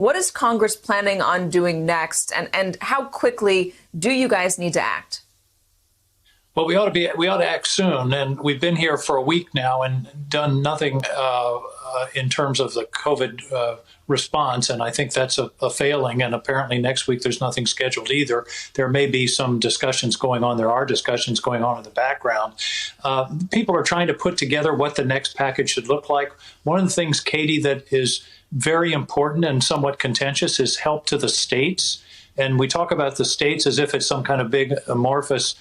What is Congress planning on doing next, and how quickly do you guys need to act? Well, we ought to act soon, and we've been here for a week now and done nothing in terms of the COVID response, and I think that's a failing. And apparently next week there's nothing scheduled either. There may be some discussions going on. There are discussions going on in the background. People are trying to put together what the next package should look like. One of the things, Katie, that is very important and somewhat contentious is help to the states. And we talk about the states as if it's some kind of big amorphous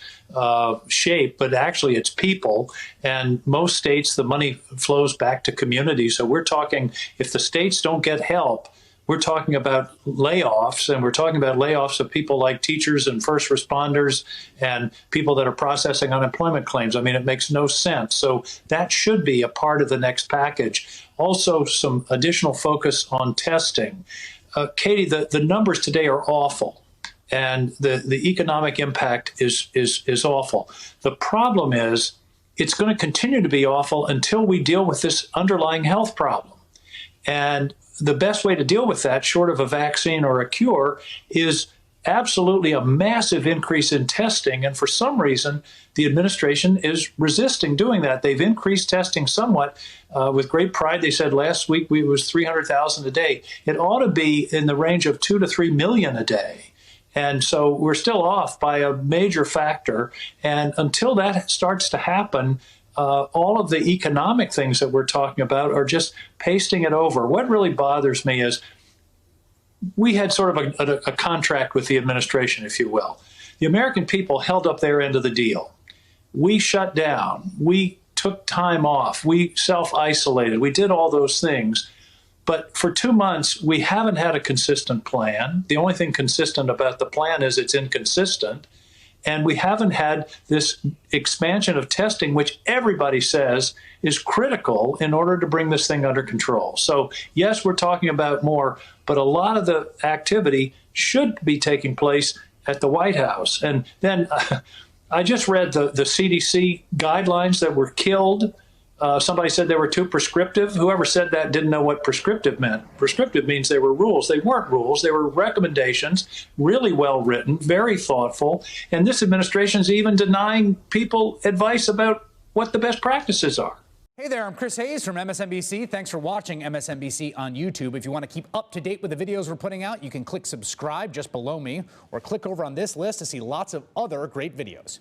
shape, but actually it's people. And most states, the money flows back to communities. So we're talking, if the states don't get help, we're talking about layoffs, and we're talking about layoffs of people like teachers and first responders and people that are processing unemployment claims. I mean, it makes no sense. So that should be a part of the next package. Also, some additional focus on testing. Katie, the numbers today are awful, and the economic impact is awful. The problem is it's going to continue to be awful until we deal with this underlying health problem. And the best way to deal with that, short of a vaccine or a cure, is absolutely a massive increase in testing. And for some reason, the administration is resisting doing that. They've increased testing somewhat with great pride. They said last week it was 300,000 a day. It ought to be in the range of 2 to 3 million a day. And so we're still off by a major factor. And until that starts to happen, all of the economic things that we're talking about are just pasting it over. What really bothers me is we had sort of a contract with the administration, if you will. The American people held up their end of the deal. We shut down. We took time off. We self-isolated. We did all those things. But for 2 months, we haven't had a consistent plan. The only thing consistent about the plan is it's inconsistent. And we haven't had this expansion of testing, which everybody says is critical in order to bring this thing under control. So, yes, we're talking about more, but a lot of the activity should be taking place at the White House. And then I just read the CDC guidelines that were killed. Somebody said they were too prescriptive. Whoever said that didn't know what prescriptive meant. Prescriptive means they were rules. They weren't rules. They were recommendations, really well written, very thoughtful. And this administration is even denying people advice about what the best practices are. Hey there, I'm Chris Hayes from MSNBC. Thanks for watching MSNBC on YouTube. If you want to keep up to date with the videos we're putting out, you can click subscribe just below me or click over on this list to see lots of other great videos.